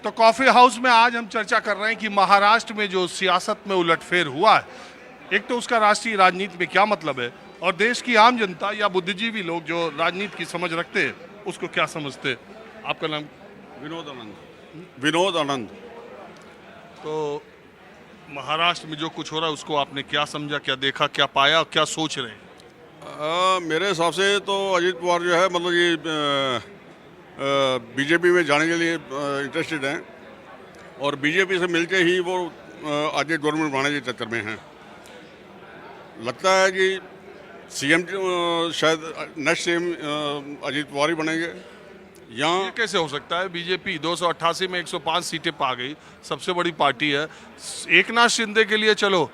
तो coffee house में आज हम चर्चा कर रहे हैं कि महाराष्ट्र में जो सियासत में उलटफेर हुआ है, एक तो उसका राष्ट्रीय राजनीति में क्या मतलब है और देश की आम जनता या बुद्धिजीवी लोग जो राजनीति की समझ रखते हैं उसको क्या समझते हैं। आपका नाम? विनोद आनंद। विनोद आनंद। तो महाराष्ट्र में जो कुछ हो रहा है उसको आपने क्या समझा, क्या देखा, क्या पाया, क्या सोच रहे हैं? मेरे हिसाब से तो अजीत पवार जो है मतलब ये बीजेपी में जाने के लिए इंटरेस्टेड हैं और बीजेपी से मिलके ही वो आगे गवर्नमेंट बनाने के चक्कर में हैं। लगता है कि सीएम शायद नेक्स्ट सीएम अजीत पवार ही बनेंगे। ये कैसे हो सकता है? बीजेपी 288 में 105 सीटें पा गई, सबसे बड़ी पार्टी है। एकनाथ शिंदे के लिए चलो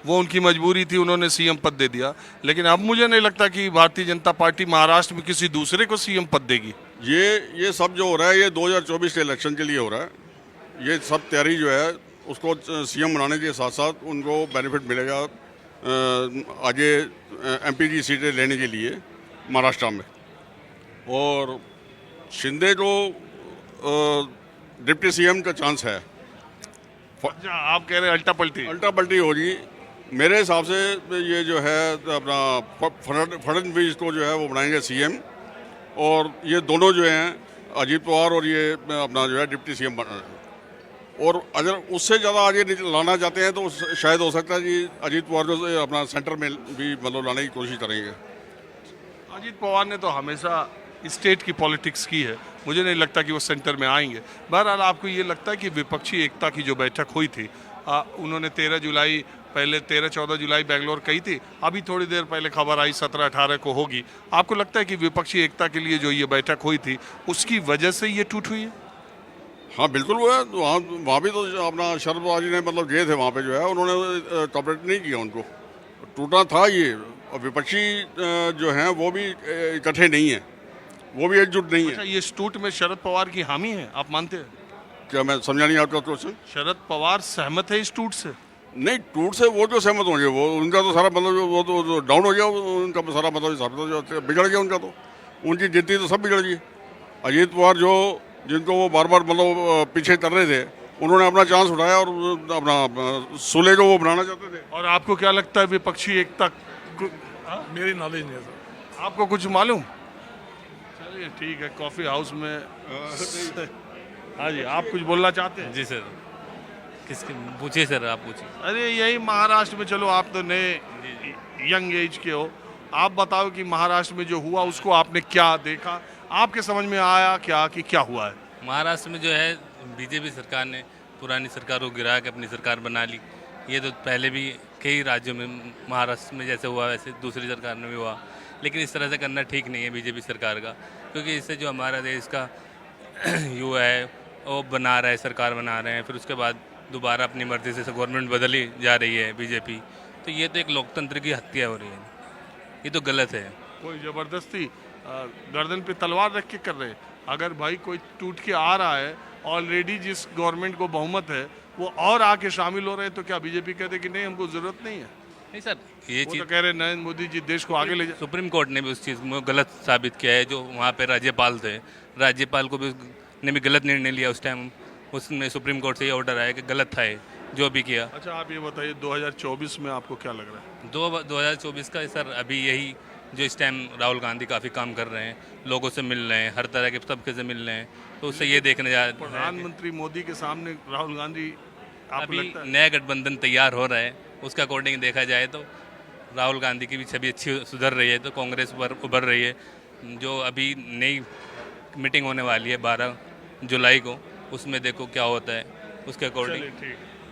वो उनकी मजबूरी थी, उन्होंने सीएम पद दे दिया, लेकिन अब मुझे नहीं लगता कि भारतीय जनता पार्टी महाराष्ट्र में किसी दूसरे को सीएम पद देगी। ये सब जो हो रहा है ये 2024 के इलेक्शन के लिए हो रहा है। ये सब तैयारी जो है उसको सीएम बनाने के साथ साथ उनको बेनिफिट मिलेगा आगे एमपी की सीटें लेने के लिए महाराष्ट्र में। और शिंदे को डिप्टी सीएम का चांस है। अच्छा, आप कह रहे हैं अल्टा पल्टी होगी। मेरे हिसाब से ये जो है अपना फडणवीस को जो है वो बनाएंगे सीएम और ये दोनों जो हैं अजीत पवार और ये अपना जो है डिप्टी सीएम बना। और अगर उससे ज़्यादा आगे लाना चाहते हैं तो शायद हो सकता है कि अजीत पवार जो अपना सेंटर में भी मतलब लाने की कोशिश करेंगे। अजीत पवार ने तो हमेशा स्टेट की पॉलिटिक्स की है, मुझे नहीं लगता कि वो सेंटर में आएंगे। बहरहाल आपको ये लगता है कि विपक्षी एकता की जो बैठक हुई थी, उन्होंने 13-14 जुलाई बेंगलोर कही थी, अभी थोड़ी देर पहले खबर आई 17-18 को होगी। आपको लगता है कि विपक्षी एकता के लिए जो ये बैठक हुई थी उसकी वजह से ये टूट हुई है? हाँ बिल्कुल हुआ है। वहाँ भी तो अपना शरद पवार जी ने मतलब गए थे वहाँ पे जो है उन्होंने कॉपरेट नहीं किया, उनको टूटा था ये। और विपक्षी जो हैं वो भी इकट्ठे नहीं है, वो भी एकजुट नहीं है। अच्छा, ये टूट में शरद पवार की हामी है, आप मानते हैं? क्या मैं समझा नहीं आपका क्वेश्चन? शरद पवार सहमत है इस टूट से? नहीं, टूट से वो जो सहमत होंगे वो उनका तो सारा मतलब वो तो डाउन हो गया, उनका सारा मतलब बिगड़ गया उनका, तो उनकी गिनती तो सब बिगड़ गई। अजीत पवार जो जिनको वो बार बार मतलब पीछे कर रहे थे, उन्होंने अपना चांस उठाया और अपना सुले को वो बनाना चाहते थे। और आपको क्या लगता है विपक्षी एकता? मेरी नॉलेज नहीं है सर। आपको कुछ मालूम? चलिए ठीक है, कॉफी हाउस में हाँ जी, आप कुछ बोलना चाहते हैं? जी सर, किसके पूछिए सर, आप पूछिए। अरे यही महाराष्ट्र में, चलो आप तो नए यंग एज के हो, आप बताओ कि महाराष्ट्र में जो हुआ उसको आपने क्या देखा, आपके समझ में आया क्या कि क्या हुआ है? महाराष्ट्र में जो है बीजेपी सरकार ने पुरानी सरकार को गिरा के अपनी सरकार बना ली। ये तो पहले भी कई राज्यों में महाराष्ट्र में जैसे हुआ वैसे दूसरी सरकार में भी हुआ, लेकिन इस तरह से करना ठीक नहीं है बीजेपी सरकार का, क्योंकि इससे जो हमारा देश का युवा है वो बना रहा है, सरकार बना रहे हैं, फिर उसके बाद दोबारा अपनी मर्जी से गवर्नमेंट बदली जा रही है बीजेपी। तो ये तो एक लोकतंत्र की हत्या हो रही है, ये तो गलत है। कोई ज़बरदस्ती गर्दन पे तलवार रख के कर रहे हैं। अगर भाई कोई टूट के आ रहा है, ऑलरेडी जिस गवर्नमेंट को बहुमत है वो और आके शामिल हो रहे हैं, तो क्या बीजेपी कहते कि नहीं हमको ज़रूरत नहीं है? नहीं सर, ये वो चीज़ तो कह रहे नरेंद्र मोदी जी देश को आगे ले जा। सुप्रीम कोर्ट ने भी उस चीज़ में गलत साबित किया है। जो वहाँ पे राज्यपाल थे, राज्यपाल को भी ने भी गलत निर्णय लिया उस टाइम। उसमें सुप्रीम कोर्ट से ये ऑर्डर आया कि गलत था ये जो भी किया। अच्छा, आप ये बताइए 2024 में आपको क्या लग रहा है? 2024 का सर अभी यही जो इस टाइम राहुल गांधी काफ़ी काम कर रहे हैं, लोगों से मिल रहे हैं, हर तरह के तबके से मिल रहे हैं, तो उससे ये देखने जा रहे हैं प्रधानमंत्री मोदी के सामने राहुल गांधी, आपको अभी लगता है? नया गठबंधन तैयार हो रहा है, उसका अकॉर्डिंग देखा जाए तो राहुल गांधी की भी छवि अच्छी सुधर रही है, तो कांग्रेस उभर रही है। जो अभी नई मीटिंग होने वाली है 12 जुलाई को, उसमें देखो क्या होता है, उसके अकॉर्डिंग। ठीक।